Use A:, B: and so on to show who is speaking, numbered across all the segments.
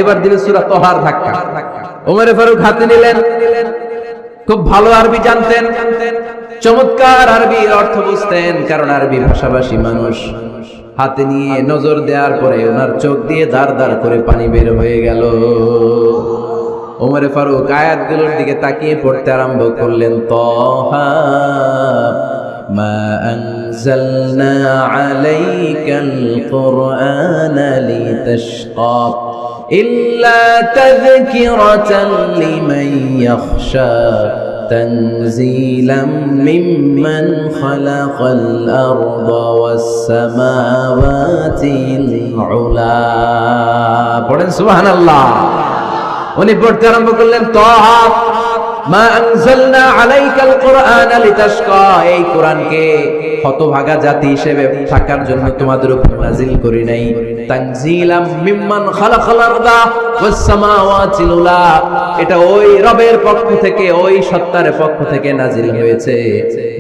A: এবার দিলেন সূরা তহার ধাক্কা। ওমর ফারুক হাতে নিলেন, খুব ভালো আরবি জানতেন, চমৎকার আরবির অর্থ বুঝতেন, কারণ আরবি ভাষাভাষী মানুষ। হাতে নিয়ে নজর দেওয়ার পরে ওনার চোখ দিয়ে দাঁড় দাঁড় করে পানি বের হয়ে গেল। ওমর ফারুক আয়াতগুলোর দিকে তাকিয়ে পড়তে আরম্ভ করলেন, তহা মা আনজালনা আলাইকাল কুরআনা লিতাশকা ইল্লা তাযকিরাতান লিমান ইয়াখশা তানজিলাম মিম্মান খালাকাল আরদা ওয়াস সামাওয়াতিল উলা। পড়েন সুবহানাল্লাহ। উনি পড়তে আরম্ভ করলেন, তাহা মা আনজালনা আলাইকাল কুরআনা লিতাশকা, এই কোরআনকে হতভাগা জাতি হিসেবে থাকার জন্য তোমাদের উপর নাজিল করি নাই। তানজিলাম মিম্মান খালাকাল আরদা ওয়াস সামাওয়াতিল উলা, এটা ওই রবের পক্ষ থেকে, ওই সত্তার পক্ষ থেকে নাজিল হয়েছে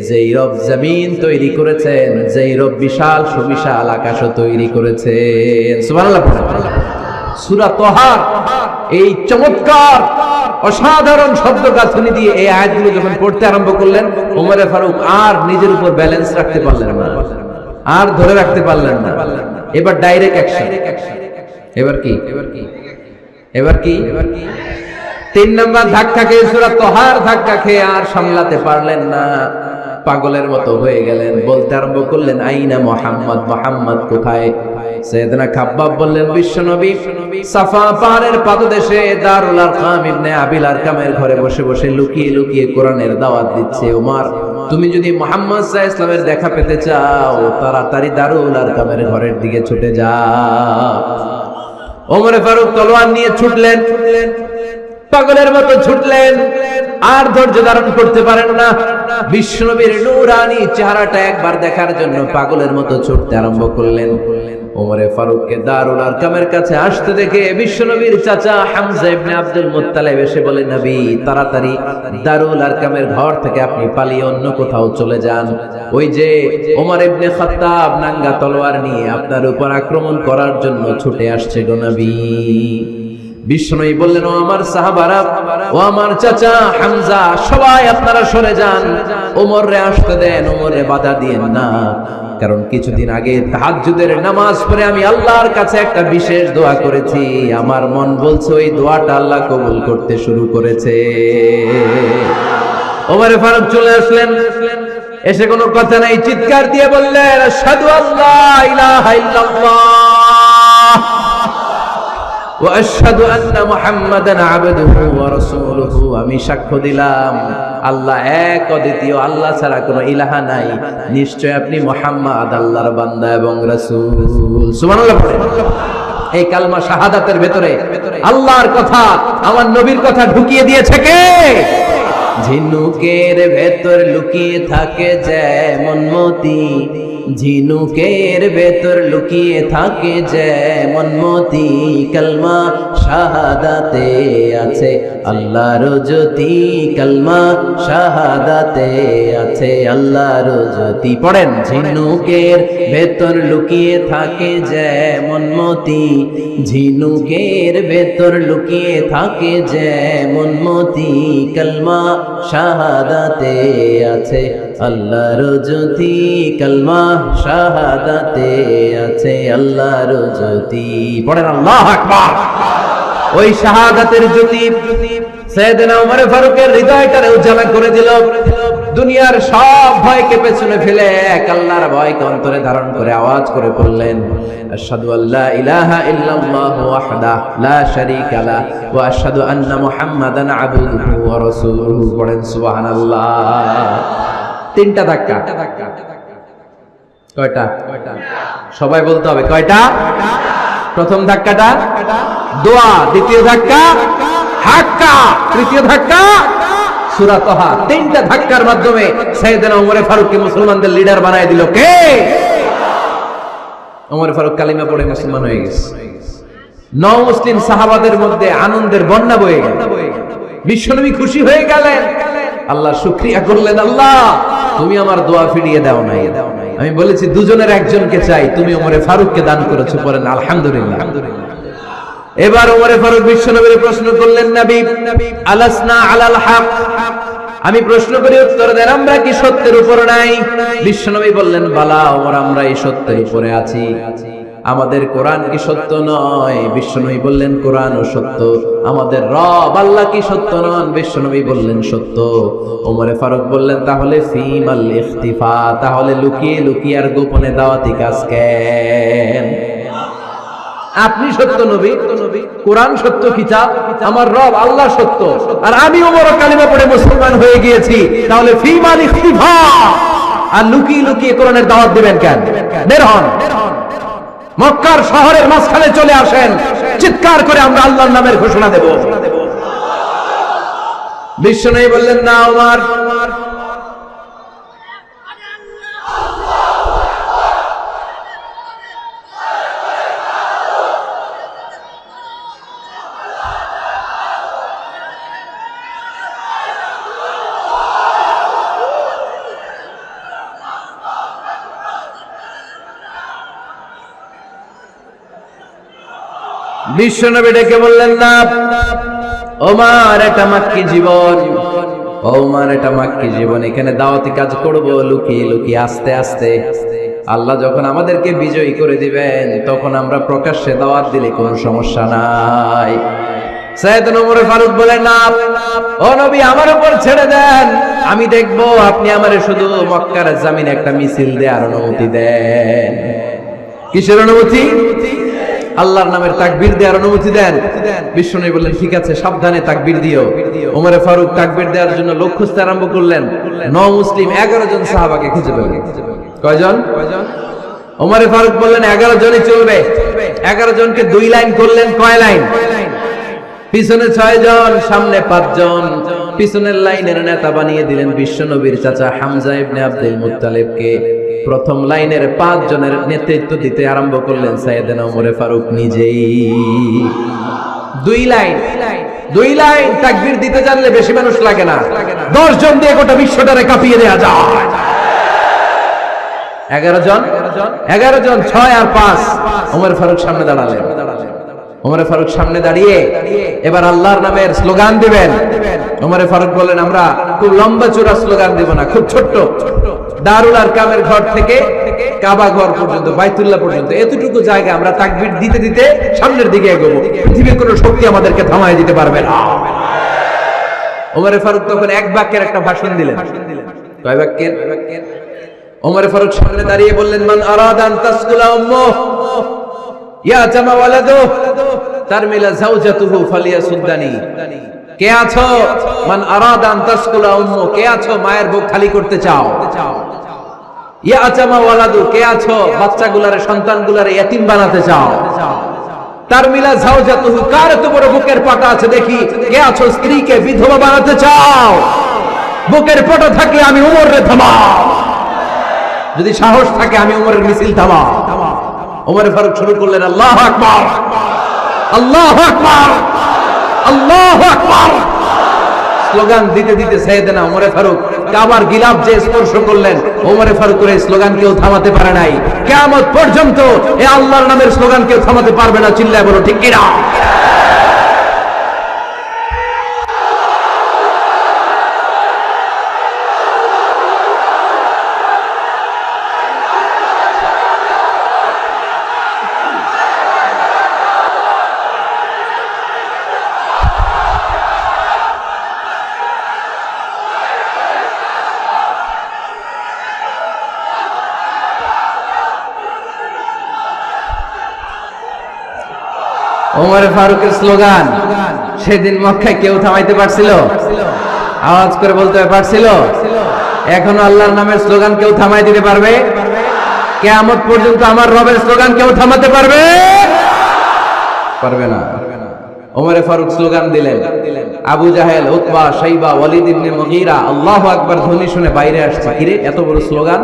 A: যেই রব জমিন তৈরি করেছেন, যেই রব বিশাল সুবিশাল আকাশও তৈরি করেছেন। সুবহানাল্লাহ। সূরা তহার এই চমৎকার অসাধারণ শব্দ গাঁথনি দিয়ে এই আয়াতগুলো যখন পড়তে আরম্ভ করলেন, ওমর ফারুক আর নিজের উপর ব্যালেন্স রাখতে পারলেন না, আর ধরে রাখতে পারলেন না। এবার ডাইরেক্ট অ্যাকশন। এবার কি 3 নাম্বার ধাক্কা খেয়ে, সূরা তহার ধাক্কা খেয়ে আর সামলাতে পারলেন না, পাগলের মতো হয়ে গেলেন। বলতে আরম্ভ করলেন, আইনা মুহাম্মদ, মুহাম্মদ কোথায়? সাইয়েদনা খাব্বাব বললেন, বিশ্বনবী সাফা পাহাড়ের পাদদেশে দারুল আরকাম ইবনে আবিল আরকামের ঘরে বসে বসে লুকিয়ে লুকিয়ে কোরআনের দাওয়াত দিচ্ছে। ওমর, তুমি যদি মুহাম্মদ সাল্লাল্লাহু আলাইহি ওয়াসাল্লামের দেখা পেতে চাও, তাড়াতাড়ি দারুল আরকামের ঘরের দিকে ছুটে যাও। ওমর ফারুক তলোয়ার নিয়ে ছুটলেন, পাগলের মতো ছুটলেন, আর ধৈর্য ধারণ করতে পারেন না। বিশ্বনবীর নূরানি চেহারাটা একবার দেখার জন্য পাগলের মতো ছুটতে আরম্ভ করলেন। ওমর ফারুককে দারুল আরকামের কাছে আসতে দেখে বিশ্বনবীর চাচা হামজা ইবনে আব্দুল মুত্তালিব এসে বলে, নবী তাড়াতাড়ি দারুল আরকামের ঘর থেকে আপনি পালিয়ে অন্য কোথাও চলে যান। ওই যে ওমর ইবনে খাত্তাব নাঙ্গা তলোয়ার নিয়ে আপনার উপর আক্রমণ করার জন্য ছুটে আসছে গো নবী। বিশ্বনবী বললেন, ও আমার সাহাবারা, ও আমার চাচা হামজা, সবাই আপনারা সরে যান, ওমরে আসতে দেন, ওমরে বাধা দিয়েন না। কারণ কিছুদিন আগে তাহাজ্জুদের নামাজ পড়ে আমি আল্লাহর কাছে একটা বিশেষ দোয়া করেছি, আমার মন বলছে ওই দোয়াটা আল্লাহ কবুল করতে শুরু করেছে। ওমর ফারুক চলে আসলেন, এসে কোনো কথা নাই, চিৎকার দিয়ে বললেন, আশহাদু আল্লা ইলাহা ইল্লাল্লাহ ওয়া আশহাদু আন্না মুহাম্মাদান আবদুহু ওয়া রাসূলুহু, আমি সাক্ষ্য দিলাম আল্লাহ এক, অদ্বিতীয়, আল্লাহ ছাড়া কোনো ইলাহা নাই, নিশ্চয় আপনি মুহাম্মদ আল্লাহর বান্দা এবং রাসূল। সুবহানাল্লাহ। এই কালমা শাহাদাতের ভেতরে আল্লাহর কথা, আমার নবীর কথা ঢুকিয়ে দিয়েছে কে? ঝিনুকের ভেতর লুকিয়ে থাকে যেমন মতি, ঝিনুকের ভেতর লুকিয়ে থাকে যেমন মতি, কালমা শাহাদাতে আছে আল্লাহর জ্যোতি, কালমা শাহাদাতে আছে আল্লাহর জ্যোতি। পড়েন, ঝিনুকের ভেতর লুকিয়ে থাকে যেমন মতি, ঝিনুকের ভেতর লুকিয়ে থাকে যেমন মতি, কালমা শাহাদাতে আছে আল্লাহর জ্যোতি, কালমা শাহাদাতে আছে আল্লাহর জ্যোতি। পড়েন আল্লাহু আকবার। ওই শাহাদাতের জ্যোতি সাইয়েদনা ওমর ফারুকের হৃদয়টারে উজালা করে দিল। দুনিয়ার সব ভয়কে পেছনে ফেলে এক আল্লাহর ভয়কে অন্তরে ধারণ করে আওয়াজ করে বললেন, আশহাদু আল্লা ইলাহা ইল্লাল্লাহু ওয়াহদাহু লা শারীকা লাহু ওয়া আশহাদু আন্না মুহাম্মাদান আবদুহু ওয়া রাসূলুহু। পড়েন সুবহানাল্লাহ। 3টা ধাক্কা। কয়টা? সবাই বলতে হবে কয়টা? প্রথম ধাক্কাটা দোয়া, দ্বিতীয় ধাক্কা হাক্কা, তৃতীয় ধাক্কা সূরা তাহা। 3টা ধাক্কার মাধ্যমে সাইয়েদনা ওমর ফারুককে মুসলমানদের লিডার বানায় দিল কে? ওমর ফারুক কালিমা পড়ে মুসলমান হয়ে গেছে। নও মুসলিম সাহাবাদের মধ্যে আনন্দের বন্যা বয়ে গেল। বিশ্বনবী খুশি হয়ে গেলেন, আল্লাহ শুকরিয়া করলেন, আল্লাহ তুমি আমার দোয়া ফিরিয়ে দাও নাই। আমি বলেছি দুজনের একজনকে চাই, তুমি ওমর ফারুককে দান করেছো। পড়েন আলহামদুলিল্লাহ। এবার ওমরে ফারুক বিশ্বনবীর প্রশ্ন করলেন, নবী আলাসনা আলাল হক, আমি প্রশ্ন করি উত্তর দেন, আমরা কি সত্যের উপর নাই? বিশ্বনবী বললেন, বালা ওমর, আমরা এই সত্যের উপরে আছি। আমাদের কোরআন কি সত্য নয়? বিশ্বনবী বললেন, কোরআনও সত্য। আমাদের রব আল্লাহ কি সত্য নন? বিশ্বনবী বললেন, সত্য। ওমরে ফারুক বললেন, তাহলে ফিমাল ইখতিফা, তাহলে লুকিয়ে লুকিয়ে আর গোপনে দাওয়াতি কাজ কেন? আপনি সত্য নবী, কোরআন সত্য কিতাব, আমার রব আল্লাহ সত্য, আর আমি ওমর কালিমা পড়ে মুসলমান হয়ে গিয়েছি, তাহলে ফিমাল ইখতিফা, আর লুকিয়ে লুকিয়ে কোরআনের দাওয়াত দিবেন কেন? বের হন, মক্কার শহরের মাঝখানে চলে আসেন, চিৎকার করে আমরা আল্লাহর নামের ঘোষণা দেব। বিশ্বনবী বললেন, না ওমর, বিশ্বনবী ডেকে বললেন, না ওমর, এটা মাক্কি জীবন, ওমর এটা মাক্কি জীবন, এখানে দাওয়াতি কাজ করব লুকিয়ে লুকিয়ে, আস্তে আস্তে। আল্লাহ যখন আমাদেরকে বিজয়ী করে দিবেন, তখন আমরা প্রকাশ্যে দাওয়াত দিলে কোনো সমস্যা নাই। সাইয়েদনা ওমর ফারুক বলেন, না ও নবী, আমার উপর ছেড়ে দেন, আমি দেখবো আপনি আমারে শুধু মক্কার জমিনে একটা মিছিল দেওয়ার অনুমতি দেন। কিসের অনুমতি? আল্লাহর নামের তাকবীর দেওয়ার অনুমতি দেন। বিশ্বনবী বললেন, ঠিক আছে, সাবধানে তাকবীর দিও। ওমরে ফারুক তাকবীর দেওয়ার জন্য লোক খুঁজতে আরম্ভ করলেন। মুসলিম 11 জন সাহাবাকে খুঁজে পেলেন। কয়জন? ওমরে ফারুক বললেন, 11 জনই চলবে। 11 জনকে 2 লাইন করলেন। কয় লাইন? পিছনে 6 জন, সামনে 5 জন। পিছনের লাইনের নেতা বানিয়ে দিলেন বিশ্বনবীর চাচা হামজা ইবনে আব্দুল মুত্তালিবকে। প্রথম লাইনের 5 জনের নেতৃত্ব দিতে আরম্ভ করলেন সাইয়েদনা ওমরে ফারুক নিজেই। 2 লাইন তাকবীর দিতে জানলে বেশি মানুষ লাগে না, 10 জন দিয়ে গোটা বিশ্বটারে কাঁপিয়ে দেয়া যায়। 11 জন, 6 আর 5। ওমর ফারুক সামনে দাঁড়ালেন। ওমরে ফারুক সামনে দাঁড়িয়ে এবার আল্লাহর নামের স্লোগান দিবেন। ওমরে ফারুক বললেন, আমরা খুব লম্বা চূড়া স্লোগান দিব না, খুব ছোট্ট। দারুল আরকামের ঘর থেকে কাবা ঘর পর্যন্ত, বাইতুল্লাহ পর্যন্ত, এতটুকু জায়গা আমরা তাকবীর দিতে দিতে সামনের দিকে এগোবো। পৃথিবীর কোনো শক্তি আমাদেরকে থামায় দিতে পারবে না। ওমরে ফারুক তখন এক বাক্যের একটা ভাষণ দিলেন। কয় বাক্যের? ওমরে ফারুক সামনে দাঁড়িয়ে বললেন, মান আরাদা আন তাসকুলা উম্মুহ ইয়া জামা ওয়ালাদু তারমিলা যাওজাতুহু ফালিয়াসুদ্দানি। কে আছো? মান আরাদা আন তাসকুলা উম্মু, কে আছো মায়ের বুক খালি করতে চাও? ইয়া জামা ওয়ালাদু, কে আছো বাচ্চাগুলারে, সন্তানগুলারে ইয়াতিম বানাতে চাও? তারমিলা যাওজাতুহু, কার এত বড় বুকের পাটা আছে দেখি, কে আছো স্ত্রীকে বিধবা বানাতে চাও? বুকের পাটা থাকলে আমি ওমরে থামাও, যদি সাহস থাকে আমি ওমরের মিছিল থামাও। ওমরে ফারুক শুরু করলেন, আল্লাহু আকবার, আল্লাহু আকবার, আল্লাহু আকবার। স্লোগান দিতে দিতে সাইয়েদনা ওমরে ফারুক কাবার গিলাফ যে স্পর্শ করলেন, ওমরে ফারুকের এই স্লোগান কেউ থামাতে পারে নাই। কিয়ামত পর্যন্ত এই আল্লাহর নামের স্লোগান কেউ থামাতে পারবে না। চিল্লায় বলো ঠিক কিনা? ওমরে ফারুকের স্লোগান সেদিন মক্কায় কেউ থামাইতে পারছিল? আওয়াজ করে বলতে পারছিল? এখনো আল্লাহর নামের স্লোগান কেউ থামাই দিতে পারবে? কিয়ামত পর্যন্ত আমার রবের স্লোগান কেউ থামাতে পারবে? পারবে না। ওমরে ফারুক স্লোগান দিলেন। আবু জাহেল, উতবা, শাইবা, ওয়ালিদ ইবনে মুগীরা আল্লাহু আকবার ধ্বনি শুনে বাইরে আসছে। কিরে, এত বড় স্লোগান,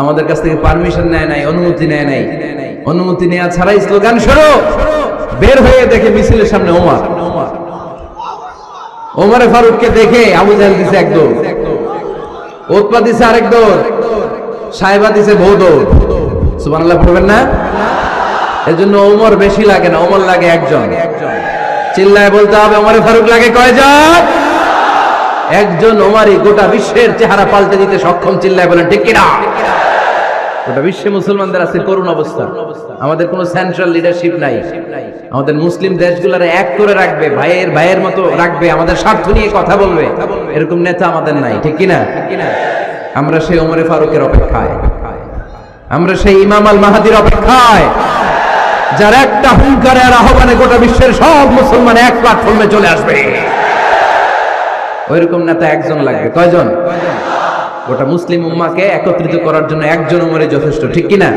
A: আমাদের কাছ থেকে পারমিশন নেয় নাই, অনুমতি নেয় নাই। অনুমতি নেওয়া ছাড়াই স্লোগান শুরু। বের হয়ে দেখে মিছিলের সামনে ওমর। ওমরে ফারুককে দেখে আবু জাহেল দিছে এক দৌড়, উতবা দিছে আরেক দৌড়, শাইবা দিছে বহু দৌড়। সুবহানাল্লাহ পড়বেন না? এজন্য ওমর বেশি লাগে না, ওমর লাগে একজন। চিল্লায় বলতে হবে ওমরে ফারুক লাগে কয়জন? একজন ওমরই গোটা বিশ্বের চেহারা পাল্টে দিতে সক্ষম। চিল্লায় বলেন ঠিক কিনা? গোটা বিশ্বে মুসলমানদের আছে করুণ অবস্থা। আমাদের কোনো সেন্ট্রাল লিডারশিপ নাই। আমাদের মুসলিম দেশগুলোর এক করে রাখবে, ভাইয়ের মতো রাখবে, আমাদের স্বার্থ নিয়ে কথা বলবে, এরকম নেতা আমাদের নাই। ঠিক কিনা? আমরা সেই ওমরে ফারুকের অপেক্ষায়, আমরা সেই ইমাম আল মাহাদির অপেক্ষায়, যার একটা হুঙ্কারে আর আহ্বানে গোটা বিশ্বের সব মুসলমান এক প্ল্যাটফর্মে চলে আসবে। ওইরকম নেতা একজন লাগবে। কয়জন? গোটা মুসলিম উম্মাহকে একত্রিত করার জন্য একজন ওমরে যথেষ্ট। ঠিক কিনা?